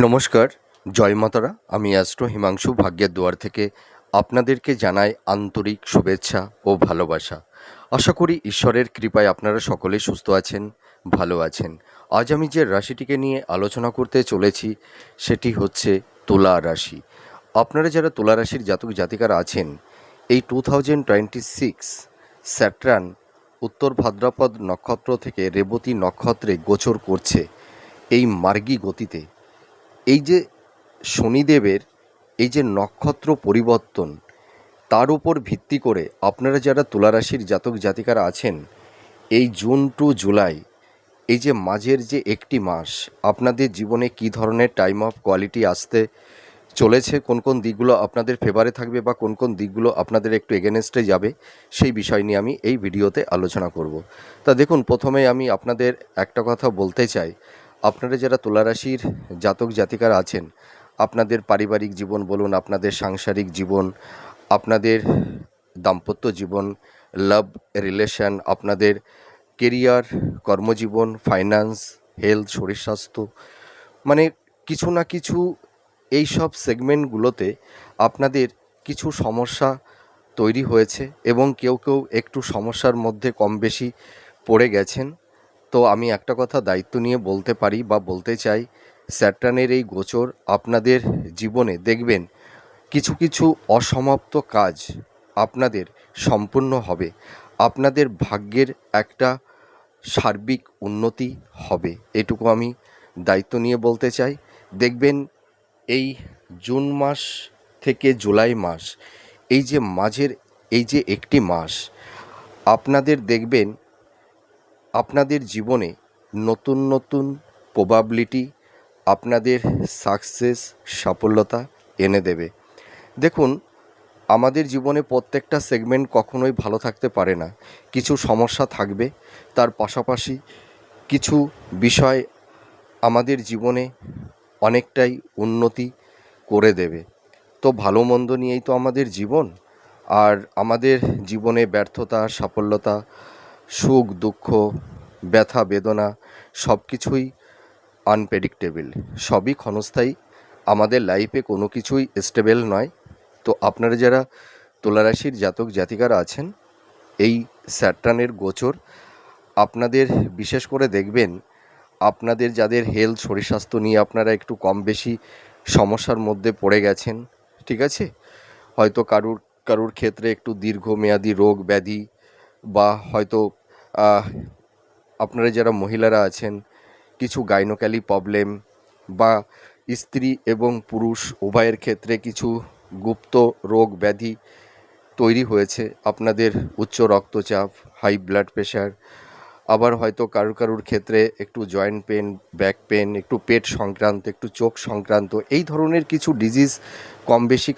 নমস্কার, জয় মাতারা। আমি অ্যাস্ট্রো হিমাংশু ভাগ্যের দুয়ার থেকে আপনাদেরকে জানাই আন্তরিক শুভেচ্ছা ও ভালোবাসা। আশা করি ঈশ্বরের কৃপায় আপনারা সকলে সুস্থ আছেন, ভালো আছেন। আজ আমি যে রাশিটিকে নিয়ে আলোচনা করতে চলেছি সেটি হচ্ছে তুলা রাশি। আপনারা যারা তুলা রাশির জাতক জাতিকারা আছেন, এই 2026 স্যাটার্ন উত্তর ভাদ্রপদ নক্ষত্র থেকে রেবতী নক্ষত্রে গোচর করছে এই মার্গী গতিতে। এই যে শনিদেবের এই যে নক্ষত্র পরিবর্তন, তার উপর ভিত্তি করে আপনারা যারা তুলা রাশির জাতক জাতিকারা আছেন, এই জুন টু জুলাই, এই যে মাঝের যে একটি মাস, আপনাদের জীবনে কী ধরনের টাইম অফ কোয়ালিটি আসতে চলেছে, কোন কোন দিকগুলো আপনাদের ফেভারে থাকবে বা কোন কোন দিকগুলো আপনাদের একটু এগেনস্টে যাবে, সেই বিষয় নিয়ে আমি এই ভিডিওতে আলোচনা করব। তা দেখুন, প্রথমে আমি আপনাদের একটা কথা বলতে চাই। আপনারা যারা তুলা রাশির জাতক জাতিকারা আছেন, আপনাদের পারিবারিক জীবন বলুন, আপনাদের সাংসারিক জীবন, আপনাদের দাম্পত্য জীবন, লাভ রিলেশন, আপনাদের কেরিয়ার, কর্মজীবন, ফাইন্যান্স, হেলথ, শরীর স্বাস্থ্য, মানে কিছু না কিছু এই সব সেগমেন্টগুলোতে আপনাদের কিছু সমস্যা তৈরি হয়েছে এবং কেউ কেউ একটু সমস্যার মধ্যে কম বেশি পড়ে গেছেন। তো আমি একটা কথা দায়িত্ব নিয়ে বলতে পারি বা বলতে চাই, স্যাটার্নের এই গোচর আপনাদের জীবনে দেখবেন কিছু কিছু অসমাপ্ত কাজ আপনাদের সম্পূর্ণ হবে, আপনাদের ভাগ্যের একটা সার্বিক উন্নতি হবে, এটুকু আমি দায়িত্ব নিয়ে বলতে চাই। দেখবেন এই জুন মাস থেকে জুলাই মাস, এই যে মাঝের এই যে একটি মাস, আপনাদের দেখবেন আপনাদের জীবনে নতুন নতুন প্রবাবিলিটি আপনাদের সাকসেস, সাফল্যতা এনে দেবে। দেখুন, আমাদের জীবনে প্রত্যেকটা সেগমেন্ট কখনোই ভালো থাকতে পারে না, কিছু সমস্যা থাকবে। তার পাশাপাশি কিছু বিষয় আমাদের জীবনে অনেকটাই উন্নতি করে দেবে। তো ভালো মন্দ নিয়েই তো আমাদের জীবন। আর আমাদের জীবনে ব্যর্থতা, সাফল্যতা, সুখ দুঃখ, ব্যথা বেদনা, সব কিছুই আনপ্রেডিক্টেবল, সবই ক্ষণস্থায়ী। আমাদের লাইফে কোনো কিছুই স্টেবল নয়। তো আপনারা যারা তুলা রাশির জাতক জাতিকারা আছেন, এই স্যাটার্নের গোচর আপনাদের বিশেষ করে দেখবেন, আপনাদের যাদের হেলথ, শরীর স্বাস্থ্য নিয়ে আপনারা একটু কম বেশি সমস্যার মধ্যে পড়ে গেছেন, ঠিক আছে, হয়তো কারুর কারুর ক্ষেত্রে একটু দীর্ঘমেয়াদী রোগ ব্যাধি, বা হয়তো আপনারা যারা মহিলারা আছেন কিছু গাইনোক্যালি প্রবলেম, বা স্ত্রী এবং পুরুষ উভয়ের ক্ষেত্রে কিছু গুপ্ত রোগ ব্যাধি তৈরি হয়েছে, আপনাদের উচ্চ রক্তচাপ, হাই ব্লাড প্রেশার, আবার হয়তো কারুর ক্ষেত্রে একটু জয়েন্ট পেন, ব্যাক পেন, একটু পেট সংক্রান্ত, একটু চোখ সংক্রান্ত, এই ধরনের কিছু ডিজিজ কম বেশি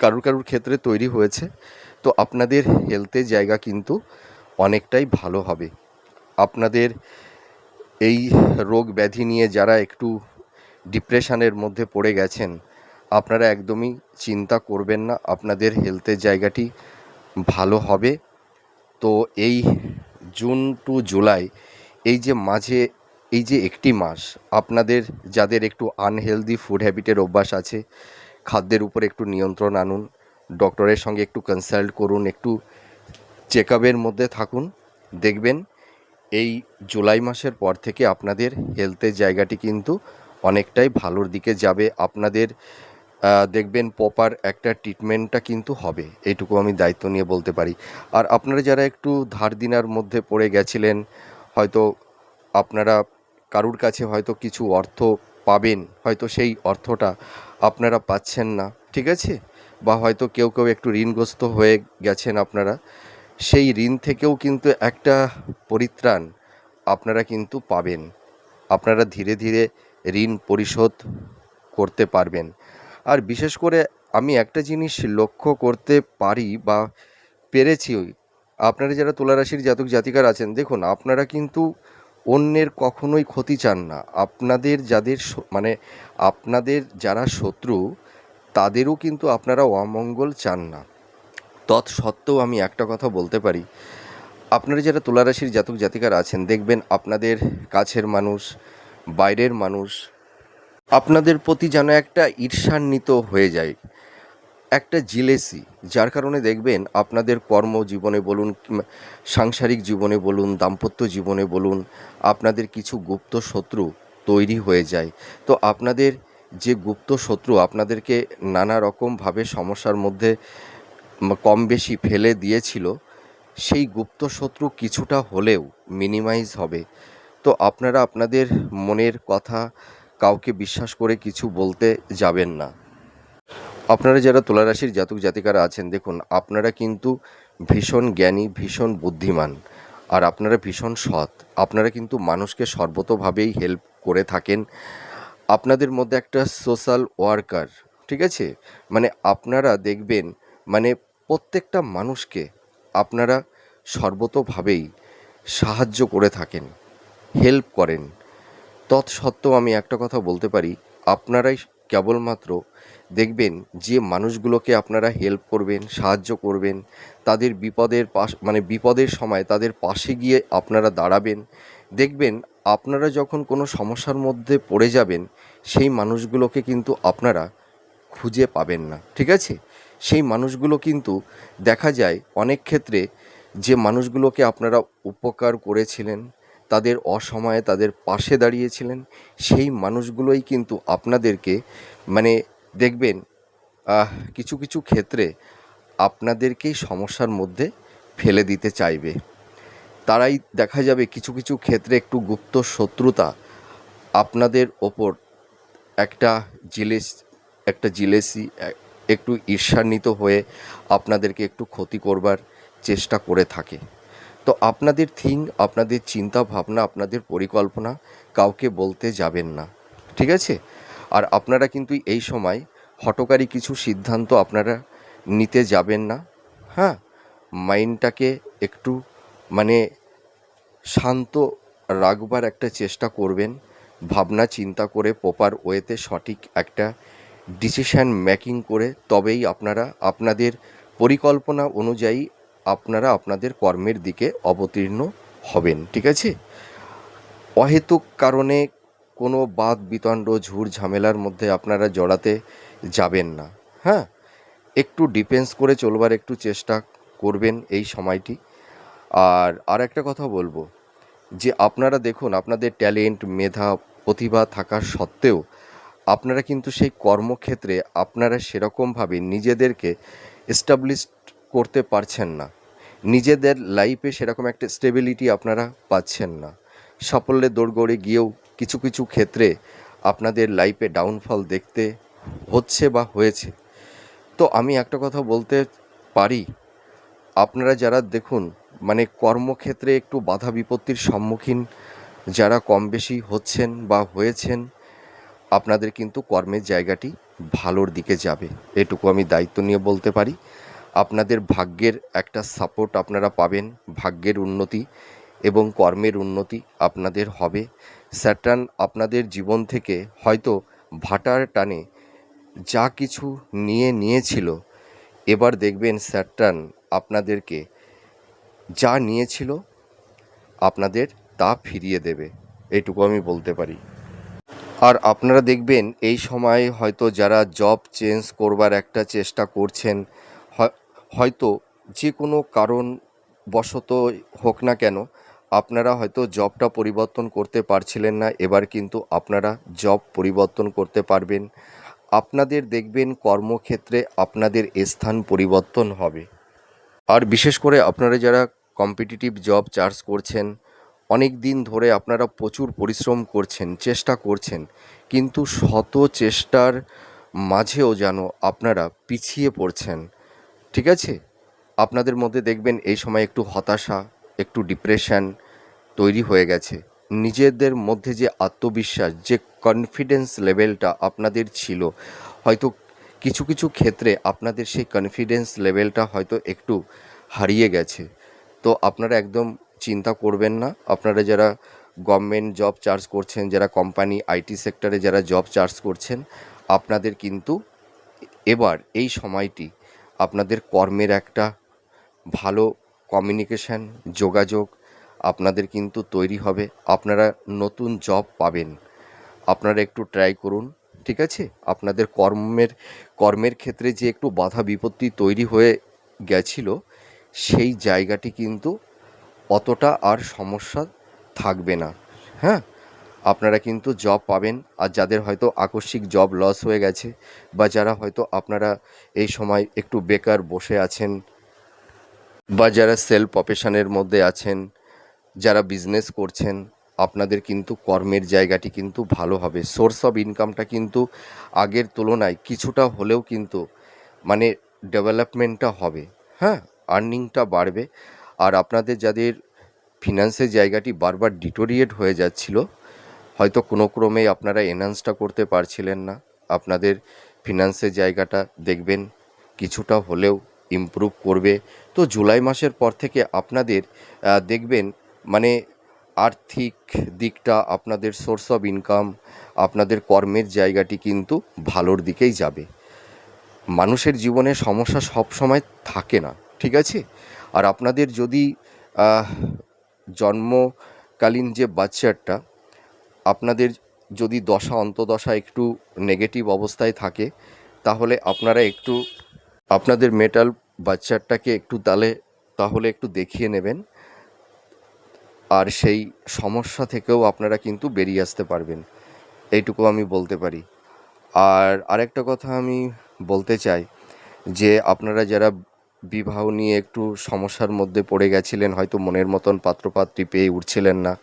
কারুর ক্ষেত্রে তৈরি হয়েছে। তো আপনাদের হেলথের জায়গা কিন্তু অনেকটাই ভালো হবে। আপনাদের এই রোগ ব্যাধি নিয়ে যারা একটু ডিপ্রেশনের মধ্যে পড়ে গেছেন, আপনারা একদমই চিন্তা করবেন না, আপনাদের হেলথের জায়গাটি ভালো হবে। তো এই জুন টু জুলাই, এই যে মাঝে এই যে একটি মাস, আপনাদের যাদের একটু আনহেলদি ফুড হ্যাবিটের অভ্যাস আছে, খাদ্যের উপর একটু নিয়ন্ত্রণ আনুন, ডক্টরের সঙ্গে একটু কনসাল্ট করুন, একটু চেক আপের মধ্যে থাকুন। দেখবেন এই জুলাই মাসের পর থেকে আপনাদের হেলথের জায়গাটি কিন্তু অনেকটাই ভালোর দিকে যাবে। আপনাদের দেখবেন প্রপার একটা ট্রিটমেন্টটা কিন্তু হবে, এইটুকু আমি দায়িত্ব নিয়ে বলতে পারি। আর আপনারা যারা একটু ধার দিনার মধ্যে পড়ে গেছিলেন, হয়তো আপনারা কারুর কাছে হয়তো কিছু অর্থ পাবেন, হয়তো সেই অর্থটা আপনারা পাচ্ছেন না, ঠিক আছে, বা হয়তো কেউ কেউ একটু ঋণগ্রস্ত হয়ে গেছেন আপনারা, সেই ঋণ থেকেও কিন্তু একটা পরিত্রাণ আপনারা কিন্তু পাবেন। আপনারা ধীরে ধীরে ঋণ পরিশোধ করতে পারবেন। আর বিশেষ করে আমি একটা জিনিস লক্ষ্য করতে পারি বা পেরেছি, আপনারা যারা তুলা রাশির জাতক জাতিকার আছেন, দেখুন আপনারা কিন্তু অন্যের কখনোই ক্ষতি চান না। আপনাদের যাদের মানে আপনাদের যারা শত্রু, তাদেরও কিন্তু আপনারা অমঙ্গল চান না। তৎসত্ত্বেও আমি একটা কথা বলতে পারি, আপনারা যারা তুলা রাশির জাতক জাতিকার আছেন, দেখবেন আপনাদের কাছের মানুষ, বাইরের মানুষ, আপনাদের প্রতি যেন একটা ঈর্ষান্বিত হয়ে যায়, একটা জিলেসি, যার কারণে দেখবেন আপনাদের কর্মজীবনে বলুন, সাংসারিক জীবনে বলুন, দাম্পত্য জীবনে বলুন, আপনাদের কিছু গুপ্ত শত্রু তৈরি হয়ে যায়। তো আপনাদের যে গুপ্ত শত্রু আপনাদেরকে নানা রকমভাবে সমস্যার মধ্যে কম বেশি ফেলে দিয়েছিল, সেই গুপ্ত শত্রু কিছুটা হলেও মিনিমাইজ হবে। তো আপনারা আপনাদের মনের কথা কাউকে বিশ্বাস করে কিছু বলতে যাবেন না। আপনারা যারা তুলা রাশির জাতক জাতিকারা আছেন, দেখুন আপনারা কিন্তু ভীষণ জ্ঞানী, ভীষণ বুদ্ধিমান, আর আপনারা ভীষণ সৎ। আপনারা কিন্তু মানুষকে সর্বতোভাবেই হেল্প করে থাকেন। আপনাদের মধ্যে একটা সোশ্যাল ওয়ার্কার, ঠিক আছে, মানে আপনারা দেখবেন, মানে প্রত্যেকটা মানুষকে আপনারা সর্বতোভাবেই সাহায্য করে থাকেন, হেল্প করেন। তৎসত্ত্বেও আমি একটা কথা বলতে পারি, আপনারাই কেবলমাত্র দেখবেন যে মানুষগুলোকে আপনারা হেল্প করবেন, সাহায্য করবেন, তাদের বিপদের সময় তাদের পাশে গিয়ে আপনারা দাঁড়াবেন, দেখবেন আপনারা যখন কোনো সমস্যার মধ্যে পড়ে যাবেন, সেই মানুষগুলোকে কিন্তু আপনারা খুঁজে পাবেন না, ঠিক আছে? সেই মানুষগুলো কিন্তু দেখা যায় অনেক ক্ষেত্রে, যে মানুষগুলোকে আপনারা উপকার করেছিলেন, তাদের অসময়ে তাদের পাশে দাঁড়িয়েছিলেন, সেই মানুষগুলোই কিন্তু আপনাদেরকে, মানে দেখবেন কিছু কিছু ক্ষেত্রে আপনাদেরকেই সমস্যার মধ্যে ফেলে দিতে চাইবে। তারাই দেখা যাবে কিছু কিছু ক্ষেত্রে একটু গুপ্ত শত্রুতা আপনাদের ওপর, একটা জিলেস একটা জিলেসি, একটু ঈর্ষান্বিত হয়ে আপনাদেরকে একটু ক্ষতি করবার চেষ্টা করে থাকে। তো আপনাদের আপনাদের চিন্তা ভাবনা, আপনাদের পরিকল্পনা কাউকে বলতে যাবেন না, ঠিক আছে? আর আপনারা কিন্তু এই সময় হঠকারী কিছু সিদ্ধান্ত আপনারা নিতে যাবেন না। হ্যাঁ, মাইন্ডটাকে একটু, মানে শান্ত রাখবার একটা চেষ্টা করবেন। ভাবনা চিন্তা করে প্রপার ওয়েতে সঠিক একটা ডিসিশান মেকিং করে তবেই আপনারা আপনাদের পরিকল্পনা অনুযায়ী আপনারা আপনাদের কর্মের দিকে অবতীর্ণ হবেন, ঠিক আছে? অহেতুক কারণে কোনো বাদ বিতণ্ড ঝুট ঝামেলার মধ্যে আপনারা জড়াতে যাবেন না। হ্যাঁ, একটু ডিফেন্স করে চলবার একটু চেষ্টা করবেন এই সময়টি। আর একটা কথা বলবো, যে আপনারা দেখুন আপনাদের ট্যালেন্ট, মেধা, প্রতিভা থাকা সত্ত্বেও আপনারা কিন্তু সেই কর্মক্ষেত্রে আপনারা সেরকমভাবে নিজেদেরকে এস্টাবলিশ করতে পারছেন না। নিজেদের লাইফে সেরকম একটা স্টেবিলিটি আপনারা পাচ্ছেন না। সাফল্যের দোরগোড়ে গিয়েও কিছু কিছু ক্ষেত্রে আপনাদের লাইফে ডাউনফল দেখতে হচ্ছে বা হয়েছে। তো আমি একটা কথা বলতে পারি, আপনারা যারা দেখুন, মানে কর্মক্ষেত্রে একটু বাধা বিপত্তির সম্মুখীন যারা কম বেশি হচ্ছেন বা হয়েছেন, আপনাদের কিন্তু কর্মের জায়গাটি ভালোর দিকে যাবে, এটুকু আমি দায়িত্ব নিয়ে বলতে পারি। আপনাদের ভাগ্যের একটা সাপোর্ট আপনারা পাবেন, ভাগ্যের উন্নতি এবং কর্মের উন্নতি আপনাদের হবে। স্যাটার্ন আপনাদের জীবন থেকে হয়তো ভাটার টানে যা কিছু নিয়েছিল, এবার দেখবেন স্যাটার্ন আপনাদেরকে যা নিয়েছিল আপনাদের তা ফিরিয়ে দেবে, এটুকু আমি বলতে পারি। আর আপনারা দেখবেন এই সময় হয়তো যারা জব চেঞ্জ করবার একটা চেষ্টা করছেন, হয়তো যে কোনো কারণবশত হোক না কেন, আপনারা হয়তো জবটা পরিবর্তন করতে পারছিলেন না, এবার কিন্তু আপনারা জব পরিবর্তন করতে পারবেন। আপনাদের দেখবেন কর্মক্ষেত্রে আপনাদের স্থান পরিবর্তন হবে। আর বিশেষ করে আপনারা যারা কম্পিটিটিভ জব চার্জ করছেন, অনেক দিন ধরে আপনারা প্রচুর পরিশ্রম করছেন, চেষ্টা করছেন, কিন্তু শত চেষ্টার মাঝেও যেন আপনারা পিছিয়ে পড়ছেন, ঠিক আছে? আপনাদের মধ্যে দেখবেন এই সময় একটু হতাশা, একটু ডিপ্রেশন তৈরি হয়ে গেছে। নিজেদের মধ্যে যে আত্মবিশ্বাস, যে কনফিডেন্স লেভেলটা আপনাদের ছিল, হয়তো কিছু কিছু ক্ষেত্রে আপনাদের সেই কনফিডেন্স লেভেলটা হয়তো একটু হারিয়ে গেছে। তো আপনারা একদম চিন্তা করবেন না। আপনারা যারা গভর্নমেন্ট জব চার্জ করছেন, যারা কোম্পানি আইটি সেক্টরে যারা জব চার্জ করছেন, আপনাদের কিন্তু এবার এই সময়টি আপনাদের কর্মের একটা ভালো কমিউনিকেশান, যোগাযোগ আপনাদের কিন্তু তৈরি হবে। আপনারা নতুন জব পাবেন। আপনারা একটু ট্রাই করুন, ঠিক আছে? আপনাদের কর্মের ক্ষেত্রে যে একটু বাধা বিপত্তি তৈরি হয়ে গেছিল, সেই জায়গাটি কিন্তু অতটা আর সমস্যা থাকবে না। হ্যাঁ, আপনারা কিন্তু জব পাবেন। আর যাদের হয়তো আকস্মিক জব লস হয়ে গেছে, বা যারা হয়তো আপনারা এই সময় একটু বেকার বসে আছেন, বা যারা সেলফ প্রফেশনের মধ্যে আছেন, যারা বিজনেস করছেন, আপনাদের কিন্তু কর্মের জায়গাটি কিন্তু ভালো হবে। সোর্স অফ ইনকামটা কিন্তু আগের তুলনায় কিছুটা হলেও কিন্তু মানে ডেভেলপমেন্টটা হবে। হ্যাঁ, আর্নিংটা বাড়বে। আর আপনাদের যাদের ফিনান্সের জায়গাটি বারবার ডিটোরিয়েট হয়ে যাচ্ছিল, হয়তো কোনো ক্রমে আপনারা এনহান্সটা করতে পারছিলেন না, আপনাদের ফিনান্সের জায়গাটা দেখবেন কিছুটা হলেও ইমপ্রুভ করবে। তো জুলাই মাসের পর থেকে আপনাদের দেখবেন মানে আর্থিক দিকটা, আপনাদের সোর্স অফ ইনকাম, আপনাদের কর্মের জায়গাটি কিন্তু ভালোর দিকেই যাবে। মানুষের জীবনে সমস্যা সব সময় থাকে না, ঠিক আছে? আর আপনাদের যদি আহ, জন্মকালীন যে বাচ্চাটা, আপনাদের যদি দশা অন্তদশা একটু নেগেটিভ অবস্থায় থাকে, তাহলে আপনারা একটু আপনাদের মেটাল বাচ্চাটাকে একটু তাহলে একটু দেখিয়ে নেবেন। আর সেই সমস্যা থেকেও আপনারা কিন্তু বেরিয়ে আসতে পারবেন, এইটুকু আমি বলতে পারি। আর আরেকটা কথা আমি বলতে চাই, যে আপনারা যারা বিবাহ নিয়ে একটু সমস্যার মধ্যে পড়ে গেছিলেন, হয়তো মনের মতন পাত্রপাত্রী পেয়ে উঠছিলেন না,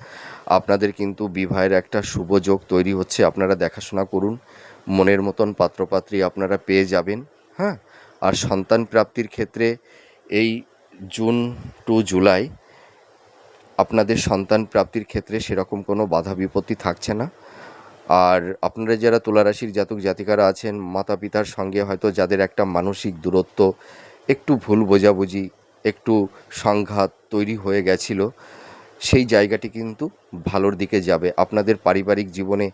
আপনাদের কিন্তু বিবাহের একটা শুভ যোগ তৈরি হচ্ছে। আপনারা দেখাশোনা করুন, মনের মতন পাত্রপাত্রী আপনারা পেয়ে যাবেন। হ্যাঁ, আর সন্তান প্রাপ্তির ক্ষেত্রে এই জুন টু জুলাই আপনাদের সন্তান প্রাপ্তির ক্ষেত্রে সেরকম কোনো বাধা বিপত্তি থাকছে না। আর আপনারা যারা তুলা রাশির জাতক জাতিকারা আছেন, মাতা পিতার সঙ্গে হয়তো যাদের একটা মানসিক দূরত্ব, একটু ভুল বোঝাবুঝি, একটু সংঘাত তৈরি হয়ে গেছিল, সেই জায়গাটি কিন্তু ভালোর দিকে যাবে। আপনাদের পারিবারিক জীবনে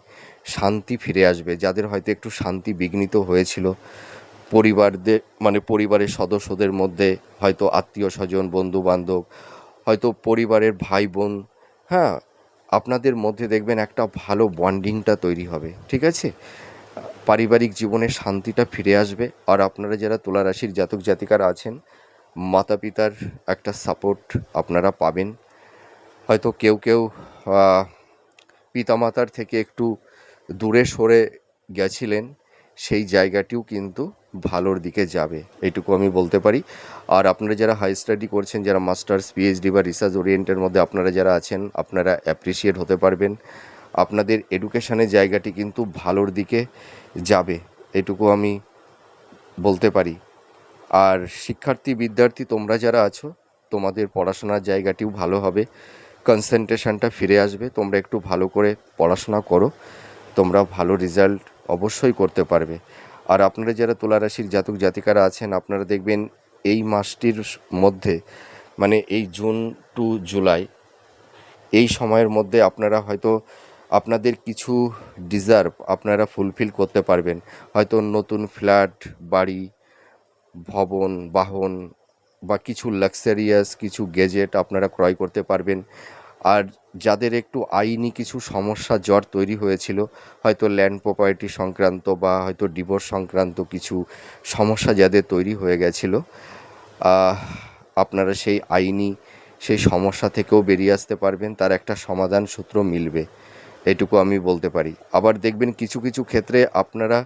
শান্তি ফিরে আসবে। যাদের হয়তো একটু শান্তি বিঘ্নিত হয়েছিল, পরিবারের সদস্যদের মধ্যে, হয়তো আত্মীয় স্বজন, বন্ধু বান্ধব, হয়তো পরিবারের ভাই বোন, হ্যাঁ, আপনাদের মধ্যে দেখবেন একটা ভালো বন্ডিংটা তৈরি হবে, ঠিক আছে? পারিবারিক জীবনে শান্তিটা ফিরে আসবে। আর আপনারা যারা তুলা রাশির জাতক জাতিকারা আছেন, মাতা পিতার একটা সাপোর্ট আপনারা পাবেন। হয়তো কেউ কেউ পিতামাতার থেকে একটু দূরে সরে গেছিলেন, সেই জায়গাটিও কিন্তু ভালোর দিকে যাবে, এইটুকু আমি বলতে পারি। আর আপনারা যারা হাই স্টাডি করছেন, যারা মাস্টার্স পিএইচডি বা রিসার্চ ওরিয়েন্টের মধ্যে আপনারা যারা আছেন, আপনারা অ্যাপ্রিসিয়েট হতে পারবেন। আপনাদের এডুকেশনের জায়গাটি কিন্তু ভালোর দিকে যাবে, এটুকু আমি বলতে পারি। আর শিক্ষার্থী বিদ্যার্থী তোমরা যারা আছো, তোমাদের পড়াশোনার জায়গাটিও ভালো হবে, কনসেন্ট্রেশনটা ফিরে আসবে। তোমরা একটু ভালো করে পড়াশোনা করো, তোমরা ভালো রেজাল্ট অবশ্যই করতে পারবে। আর আপনারা যারা তুলা রাশির জাতক জাতিকারা আছেন, আপনারা দেখবেন এই মাসটির মধ্যে, মানে এই জুন টু জুলাই, এই সময়ের মধ্যে আপনারা হয়তো আপনাদের কিছু ডিজার্ভ আপনারা ফুলফিল করতে পারবেন। হয়তো নতুন ফ্ল্যাট, বাড়ি, ভবন, বাহন, বা কিছু লাক্সারিয়াস কিছু গেজেট আপনারা ক্রয় করতে পারবেন। আর যাদের একটু আইনি কিছু সমস্যা জট তৈরি হয়েছিল, হয়তো ল্যান্ড প্রপার্টি সংক্রান্ত বা হয়তো ডিভোর্স সংক্রান্ত কিছু সমস্যা যাদের তৈরি হয়ে গেছিলো, আপনারা সেই সমস্যা থেকেও বেরিয়ে আসতে পারবেন, তার একটা সমাধান সূত্র মিলবে, এটুকু আমি বলতে পারি। আবার দেখবেন কিছু কিছু ক্ষেত্রে আপনারা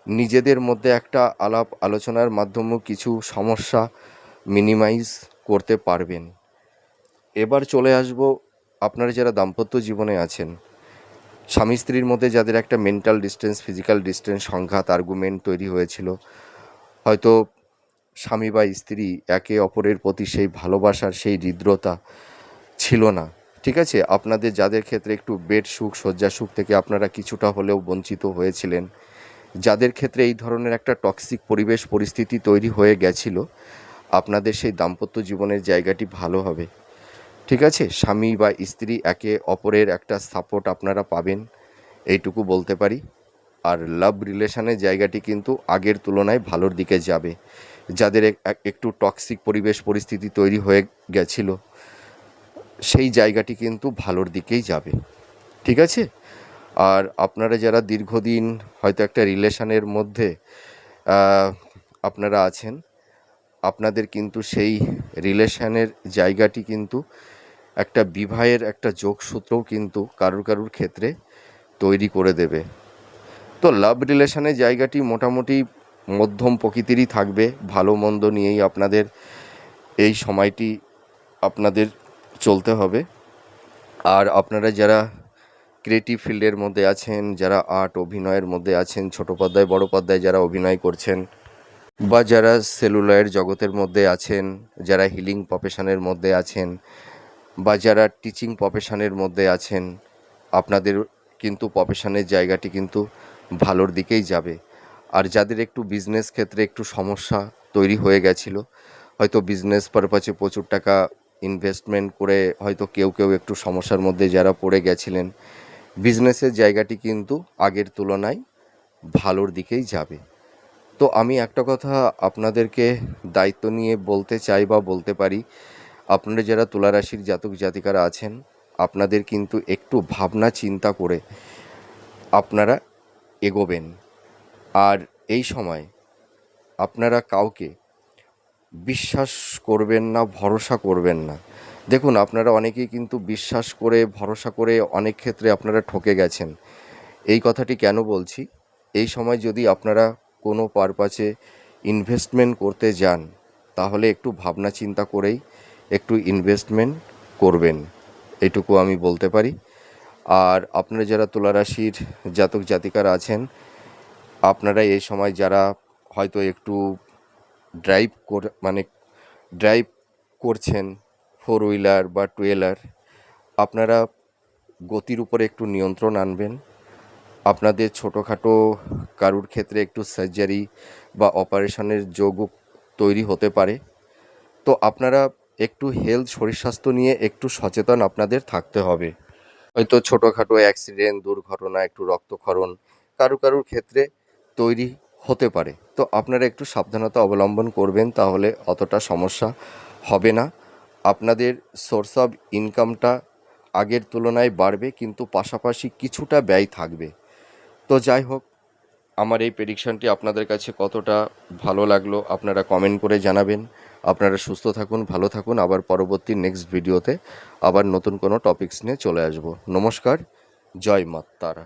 নিজেদের মধ্যে একটা আলাপ আলোচনার মাধ্যমেও কিছু সমস্যা মিনিমাইজ করতে পারবেন। এবার চলে আসবো আপনারা যারা দাম্পত্য জীবনে আছেন, স্বামী স্ত্রীর মধ্যে যাদের একটা মেন্টাল ডিস্টেন্স, ফিজিক্যাল ডিস্টেন্স, সংঘাত, আর্গুমেন্ট তৈরি হয়েছিল, হয়তো স্বামী বা স্ত্রী একে অপরের প্রতি সেই ভালোবাসার সেই হৃদ্রতা ছিল না, ঠিক আছে? আপনাদের যাদের ক্ষেত্রে একটু বেড সুখ, শয্যা সুখ থেকে আপনারা কিছুটা হলেও বঞ্চিত হয়েছিলেন, যাদের ক্ষেত্রে এই ধরনের একটা টক্সিক পরিবেশ পরিস্থিতি তৈরি হয়ে গেছিল, আপনাদের সেই দাম্পত্য জীবনের জায়গাটি ভালো হবে, ঠিক আছে? স্বামী বা স্ত্রী একে অপরের একটা সাপোর্ট আপনারা পাবেন, এইটুকু বলতে পারি। আর লাভ রিলেশনের জায়গাটি কিন্তু আগের তুলনায় ভালোর দিকে যাবে। যাদের একটু টক্সিক পরিবেশ পরিস্থিতি তৈরি হয়ে গেছিল, সেই জায়গাটি কিন্তু ভালোর দিকেই যাবে, ঠিক আছে? আর আপনারা যারা দীর্ঘদিন হয়তো একটা রিলেশনের মধ্যে আহ, আপনারা আছেন, আপনাদের কিন্তু সেই রিলেশনের জায়গাটি কিন্তু একটা বিবাহের একটা যোগসূত্রও কিন্তু কারুর কারুর ক্ষেত্রে তৈরি করে দেবে। তো লাভ রিলেশনের জায়গাটি মোটামুটি মধ্যম প্রকৃতিরই থাকবে, ভালো মন্দ নিয়েই আপনাদের এই সময়টি আপনাদের চলতে হবে। আর আপনারা যারা ক্রিয়েটিভ ফিল্ডের মধ্যে আছেন, যারা আর্ট অভিনয়ের মধ্যে আছেন, ছোটো পর্দায় বড় পর্দায় যারা অভিনয় করছেন, বা যারা সেলুলয়েড জগতের মধ্যে আছেন, যারা হিলিং প্রফেশনের মধ্যে আছেন, বা যারা টিচিং প্রফেশনের মধ্যে আছেন, আপনাদের কিন্তু প্রফেশনের জায়গাটি কিন্তু ভালোর দিকেই যাবে। আর যাদের একটু বিজনেস ক্ষেত্রে একটু সমস্যা তৈরি হয়ে গেছিলো, হয়তো বিজনেস পারপাসে প্রচুর টাকা ইনভেস্টমেন্ট করে হয়তো কেউ কেউ একটু সমস্যার মধ্যে যারা পড়ে গেছিলেন, বিজনেসের জায়গাটি কিন্তু আগের তুলনায় ভালোর দিকেই যাবে। তো আমি একটা কথা আপনাদেরকে দায়িত্ব নিয়ে বলতে চাই বা বলতে পারি, আপনারা যারা তুলা রাশির জাতক জাতিকারা আছেন, আপনাদের কিন্তু একটু ভাবনা চিন্তা করে আপনারা এগোবেন। আর এই সময় আপনারা কাউকে বিশ্বাস করবেন না, ভরসা করবেন না। দেখুন, আপনারা অনেকেই কিন্তু বিশ্বাস করে ভরসা করে অনেক ক্ষেত্রে আপনারা ঠকে গেছেন। এই কথাটি কেন বলছি, এই সময় যদি আপনারা কোনো পারপাসে ইনভেস্টমেন্ট করতে যান, তাহলে একটু ভাবনা চিন্তা করেই একটু ইনভেস্টমেন্ট করবেন, এটুকু আমি বলতে পারি। আর আপনারা যারা তুলা রাশির জাতক জাতিকারা আছেন, আপনারা এই সময় যারা হয়তো একটু ড্রাইভ করছেন ফোর হুইলার বা টু হুইলার, আপনারা গতির উপরে একটু নিয়ন্ত্রণ আনবেন। আপনাদের ছোটোখাটো কারুর ক্ষেত্রে একটু সার্জারি বা অপারেশনের যোগও তৈরি হতে পারে। তো আপনারা একটু হেলথ, শরীর স্বাস্থ্য নিয়ে একটু সচেতন আপনাদের থাকতে হবে। হয়তো ছোটোখাটো অ্যাক্সিডেন্ট, দুর্ঘটনা, একটু রক্তক্ষরণ কারুর ক্ষেত্রে তৈরি হতে পারে। তো আপনারা একটু সাবধানতা অবলম্বন করবেন, তাহলে অতটা সমস্যা হবে না। আপনাদের সোর্স অফ ইনকামটা আগের তুলনায় বাড়বে, কিন্তু পাশাপাশি কিছুটা ব্যয় থাকবে। তো যাই হোক, আমার এই প্রেডিকশনটি আপনাদের কাছে কতটা ভালো লাগলো আপনারা কমেন্ট করে জানাবেন। আপনারা সুস্থ থাকুন, ভালো থাকুন। আবার পরবর্তী নেক্সট ভিডিওতে আবার নতুন কোনো টপিকস নিয়ে চলে আসব। নমস্কার, জয় মা তারা।